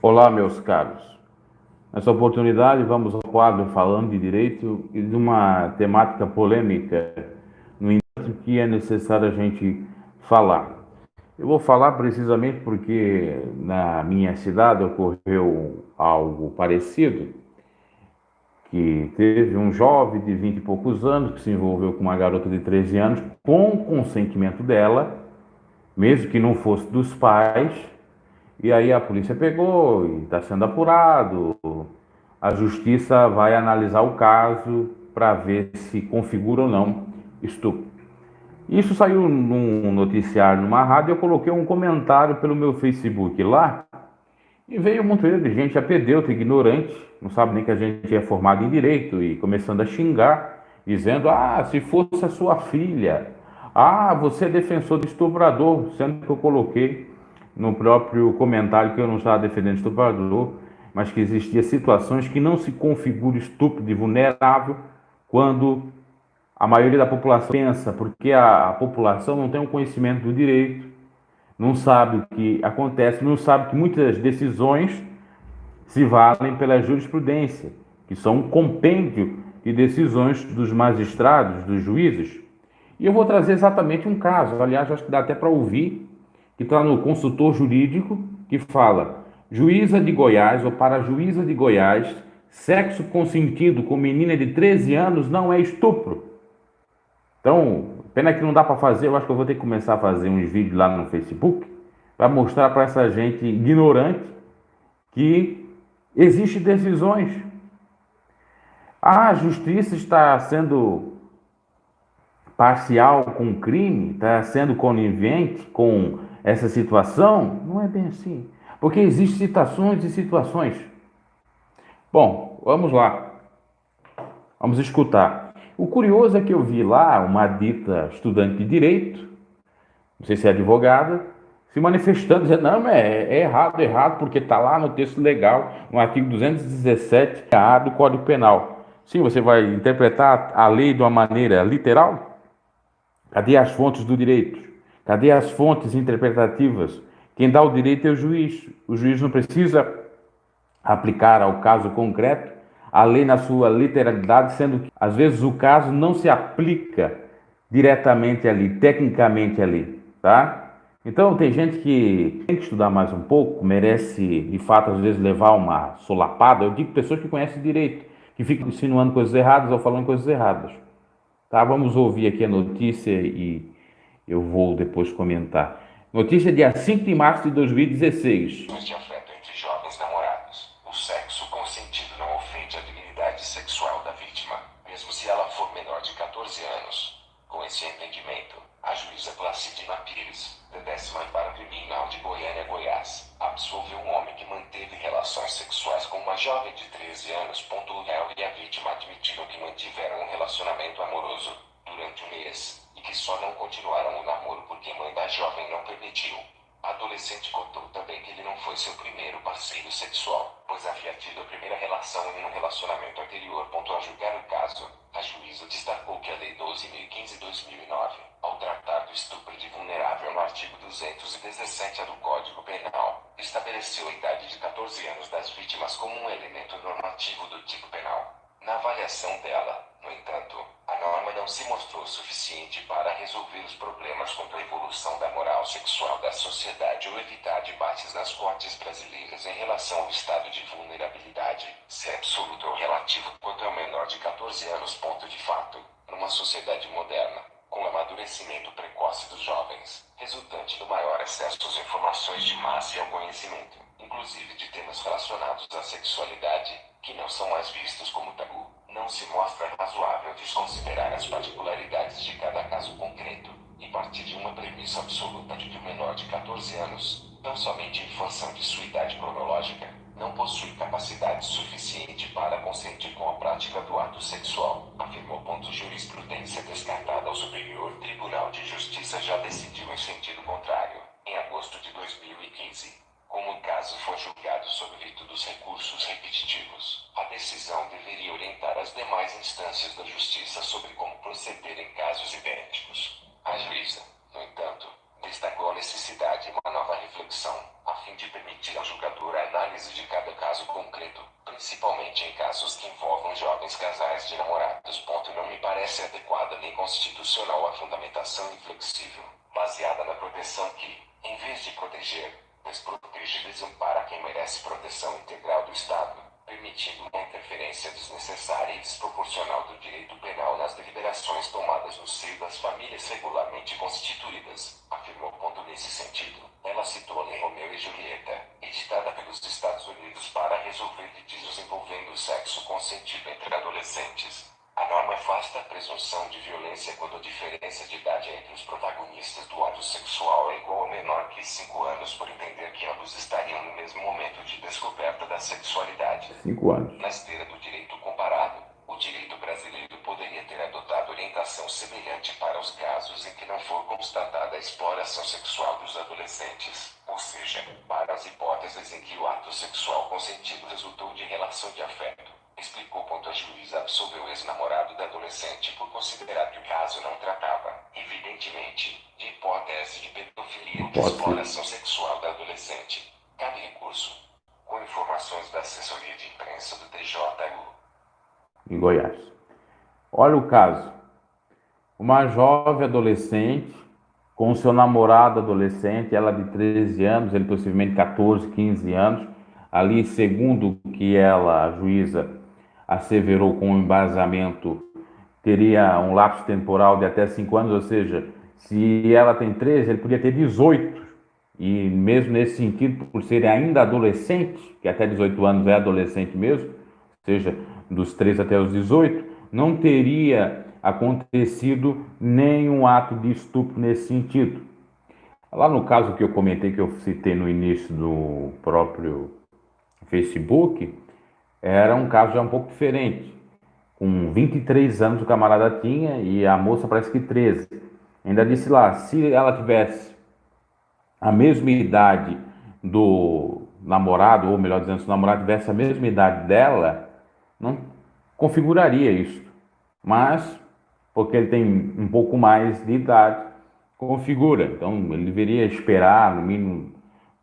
Olá, meus caros. Nessa oportunidade, vamos ao quadro Falando de Direito e de uma temática polêmica, no entanto, que é necessário a gente falar. Eu vou falar precisamente porque na minha cidade ocorreu algo parecido, que teve um jovem de 20 e poucos anos que se envolveu com uma garota de 13 anos com o consentimento dela, mesmo que não fosse dos pais. E aí a polícia pegou e está sendo apurado. A justiça vai analisar o caso para ver se configura ou não estupro. Isso saiu num noticiário, numa rádio. Eu coloquei um comentário pelo meu Facebook lá e veio um monte de gente apedeuta, ignorante, não sabe nem que a gente é formado em direito e começando a xingar, dizendo: ah, se fosse a sua filha, ah, você é defensor de estuprador, sendo que eu coloquei no próprio comentário que eu não estava defendendo estuprador, mas que existia situações que não se configura estupro de vulnerável quando a maioria da população pensa, porque a população não tem um conhecimento do direito, não sabe o que acontece, não sabe que muitas decisões se valem pela jurisprudência, que são um compêndio de decisões dos magistrados, dos juízes. E eu vou trazer exatamente um caso, aliás, acho que dá até para ouvir, que está no consultor jurídico, que fala: juíza de Goiás, ou para a juíza de Goiás, sexo consentido com menina de 13 anos não é estupro. Então, pena que não dá para fazer, eu acho que eu vou ter que começar a fazer uns vídeos lá no Facebook, para mostrar para essa gente ignorante que existem decisões. A justiça está sendo parcial com o crime, está sendo conivente com essa situação. Não é bem assim, porque existem situações e situações. Bom, vamos lá, vamos escutar. O curioso é que eu vi lá uma dita estudante de direito, não sei se é advogada, se manifestando, dizendo: não, é errado, porque está lá no texto legal, no artigo 217A do Código Penal. Sim, você vai interpretar a lei de uma maneira literal? Cadê as fontes do direito? Cadê as fontes interpretativas? Quem dá o direito é o juiz. O juiz não precisa aplicar ao caso concreto a lei na sua literalidade, sendo que às vezes o caso não se aplica diretamente ali, tecnicamente ali, tá? Então tem gente que tem que estudar mais um pouco, merece de fato às vezes levar uma solapada. Eu digo pessoas que conhecem direito, que ficam insinuando coisas erradas ou falando coisas erradas. Tá, vamos ouvir aqui a notícia e eu vou depois comentar. Notícia dia 5 de março de 2016. De afeto entre jovens namorados. O sexo consentido não ofende a dignidade sexual da vítima, mesmo se ela for menor de 14 anos. Com esse entendimento, a juíza Placidina Pires, da 10ª Vara Criminal de Goiânia, Goiás, absolveu um homem que manteve relações sexuais com uma jovem de 13 anos. O réu e a vítima admitiram que mantiveram um relacionamento amoroso durante um mês, e que só não continuaram o namoro porque a mãe da jovem não permitiu. A adolescente contou também que ele não foi seu primeiro parceiro sexual, pois havia tido a primeira relação em um relacionamento anterior. A julgar o caso, a juíza destacou que a Lei 12.015/2009, ao tratar do estupro de vulnerável no artigo 217A do Código Penal, estabeleceu a idade de 14 anos das vítimas como um elemento normativo do tipo penal. Na avaliação dela, no entanto, a norma não se mostrou suficiente para resolver os problemas quanto à evolução da moral sexual da sociedade ou evitar debates nas cortes brasileiras em relação ao estado de vulnerabilidade, se é absoluto ou relativo quanto ao menor de 14 anos. De fato, numa sociedade moderna, com o amadurecimento precoce dos jovens, resultante do maior acesso às informações de massa e ao conhecimento, inclusive de temas relacionados à sexualidade, que não são mais vistos como tabu, não se mostra razoável desconsiderar as particularidades de cada caso concreto, e partir de uma premissa absoluta de que o menor de 14 anos, não somente em função de sua idade cronológica, não possui capacidade suficiente para consentir com a prática do ato sexual, afirmou. Jurisprudência descartada. Ao Superior Tribunal de Justiça já decidiu em sentido contrário, em agosto de 2015. Como o caso foi julgado sob rito dos recursos repetitivos, a decisão deveria orientar as demais instâncias da Justiça sobre como proceder em casos idênticos. A juíza, no entanto, destacou a necessidade de uma nova reflexão, a fim de permitir ao julgador a análise de cada caso concreto, principalmente em casos que envolvam jovens casais de namorados. Não me parece adequada nem constitucional a fundamentação inflexível, baseada na proteção que, em vez de proteger, desprotege e desampara quem merece proteção integral do Estado, permitindo uma interferência desnecessária e desproporcional do direito penal nas deliberações tomadas no seio das famílias regularmente constituídas, afirmou. Nesse sentido, ela citou a Lei Romeu e Julieta, editada pelos Estados Unidos para resolver litígios envolvendo o sexo consentido entre adolescentes. A norma afasta a presunção de violência quando a diferença de idade entre os protagonistas do ato sexual é igual ou menor que 5 anos, por entender que ambos estariam no mesmo momento de descoberta da sexualidade. 5 anos. Na esteira do direito comparado, o direito brasileiro poderia ter adotado orientação semelhante para os casos em que não for constatada a exploração sexual dos adolescentes, ou seja, para as hipóteses em que o ato sexual consentido resultou de relação de afeto, explicou. A juíza absolveu o ex-namorado da adolescente por considerar que o caso não tratava, evidentemente, de hipótese de pedofilia ou de exploração sexual da adolescente. Cabe recurso. Com informações da assessoria de imprensa do TJU. Em Goiás. Olha o caso. Uma jovem adolescente com seu namorado adolescente, ela de 13 anos, ele possivelmente 14, 15 anos, ali segundo o que ela, a juíza, asseverou com um embasamento, teria um lapso temporal de até 5 anos, ou seja, se ela tem 13, ele podia ter 18. E mesmo nesse sentido, por ser ainda adolescente, que até 18 anos é adolescente mesmo, ou seja, dos 13 até os 18, não teria acontecido nenhum ato de estupro nesse sentido. Lá no caso que eu comentei, que eu citei no início do próprio Facebook, era um caso já um pouco diferente. Com 23 anos o camarada tinha e a moça parece que 13. Ainda disse lá, se ela tivesse a mesma idade do namorado, ou melhor dizendo, se o namorado tivesse a mesma idade dela, não configuraria isso. Mas, porque ele tem um pouco mais de idade, configura. Então, ele deveria esperar, no mínimo,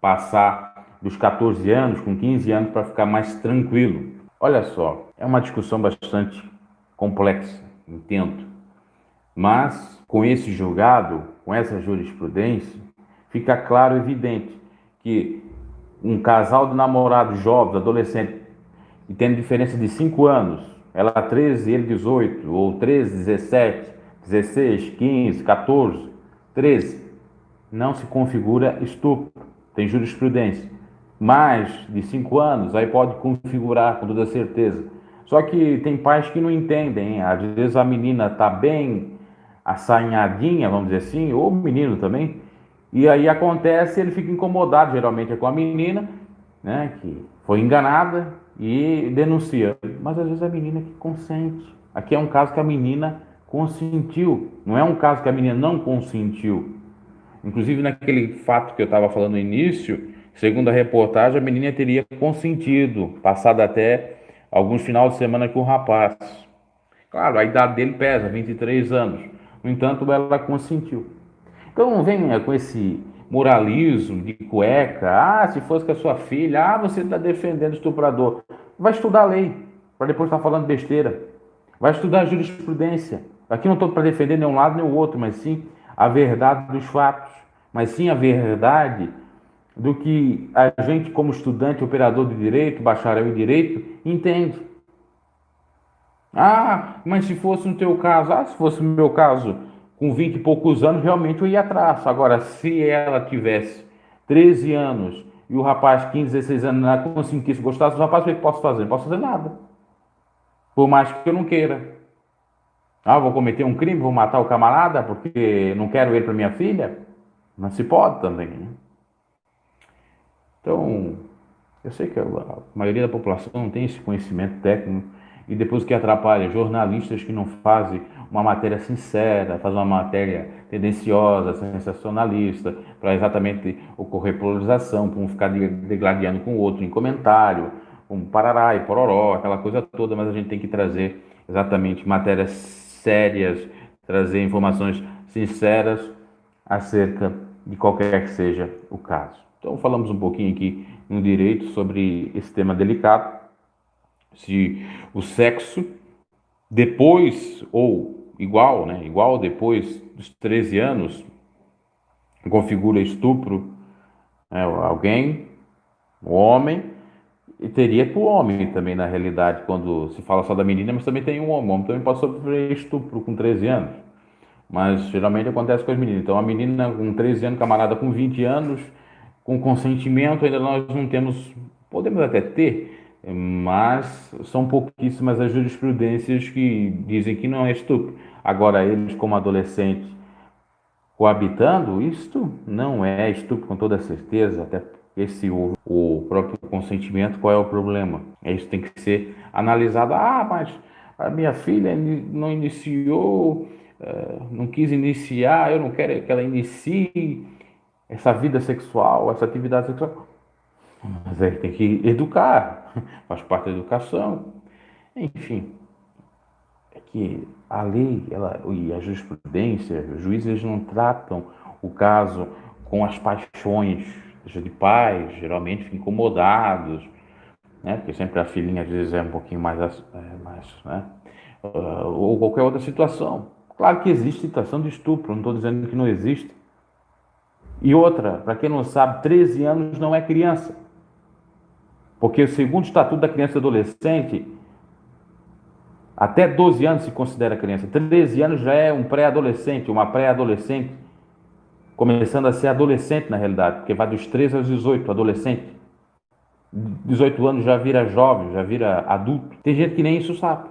passar dos 14 anos, com 15 anos, para ficar mais tranquilo. Olha só, é uma discussão bastante complexa, entendo. Mas, com esse julgado, com essa jurisprudência, fica claro e evidente que um casal de namorados jovens, adolescentes, e tendo diferença de 5 anos, ela 13 e ele 18, ou 13, 17, 16, 15, 14, 13, não se configura estupro, tem jurisprudência. Mais de 5 anos, aí pode configurar com toda certeza. Só que tem pais que não entendem, hein? Às vezes a menina está bem assanhadinha, vamos dizer assim, ou o menino também, e aí acontece, ele fica incomodado, geralmente é com a menina, né, que foi enganada e denuncia. Mas às vezes é a menina que consente. Aqui é um caso que a menina consentiu, não é um caso que a menina não consentiu. Inclusive naquele fato que eu estava falando no início, segundo a reportagem, a menina teria consentido, passado até alguns finais de semana com o rapaz. Claro, a idade dele pesa, 23 anos. No entanto, ela consentiu. Então não venha com esse moralismo de cueca. Ah, se fosse com a sua filha, você está defendendo o estuprador. Vai estudar a lei, para depois estar falando besteira. Vai estudar a jurisprudência. Aqui não estou para defender nem um lado nem o outro, mas sim a verdade dos fatos. Mas sim a verdade do que a gente, como estudante, operador de direito, bacharel em direito, entende. Ah, mas se fosse no teu caso, se fosse no meu caso, com 20 e poucos anos, realmente eu ia atrás. Agora, se ela tivesse 13 anos e o rapaz 15, 16 anos não conseguisse gostar do rapaz, o que eu posso fazer? Não posso fazer nada. Por mais que eu não queira. Vou cometer um crime, vou matar o camarada porque não quero ele para minha filha? Não se pode também, né? Então, eu sei que a maioria da população não tem esse conhecimento técnico e depois o que atrapalha, jornalistas que não fazem uma matéria sincera, fazem uma matéria tendenciosa, sensacionalista, para exatamente ocorrer polarização, para um ficar degladiando com o outro em comentário, um parará e pororó, aquela coisa toda, mas a gente tem que trazer exatamente matérias sérias, trazer informações sinceras acerca de qualquer que seja o caso. Então, falamos um pouquinho aqui no direito sobre esse tema delicado, se o sexo depois ou igual, né, igual depois dos 13 anos, configura estupro, né, alguém, o homem, e teria que o homem também, na realidade, quando se fala só da menina, mas também tem um homem. O homem também pode sofrer estupro com 13 anos. Mas geralmente acontece com as meninas. Então, a menina com 13 anos, camarada com 20 anos, com consentimento, ainda nós não temos, podemos até ter, mas são pouquíssimas as jurisprudências que dizem que não é estupro. Agora, eles, como adolescentes, coabitando, isto não é estupro com toda certeza, até porque se o próprio consentimento, qual é o problema? Isso tem que ser analisado. Ah, mas a minha filha não iniciou, não quis iniciar, eu não quero que ela inicie essa vida sexual, essa atividade sexual. Mas aí tem que educar, faz parte da educação. Enfim, é que a lei e a jurisprudência, os juízes não tratam o caso com as paixões, seja de pais, geralmente ficam incomodados, né? Porque sempre a filhinha às vezes é um pouquinho mais, né? Ou qualquer outra situação. Claro que existe situação de estupro, não estou dizendo que não existe. E outra, para quem não sabe, 13 anos não é criança. Porque segundo o Estatuto da Criança e Adolescente, até 12 anos se considera criança. 13 anos já é um pré-adolescente, uma pré-adolescente, começando a ser adolescente na realidade, porque vai dos 13 aos 18, adolescente. 18 anos já vira jovem, já vira adulto. Tem gente que nem isso sabe.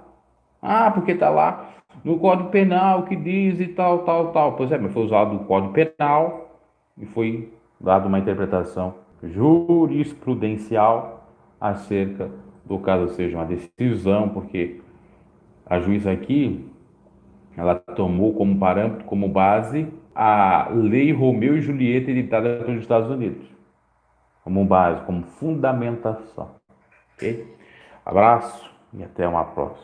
Ah, porque está lá no Código Penal que diz e tal, tal, tal. Pois é, mas foi usado o Código Penal e foi dada uma interpretação jurisprudencial acerca do caso, ou seja, uma decisão, porque a juíza aqui, ela tomou como parâmetro, como base, a Lei Romeu e Julieta editada pelos Estados Unidos, como base, como fundamentação. Ok? Abraço e até uma próxima.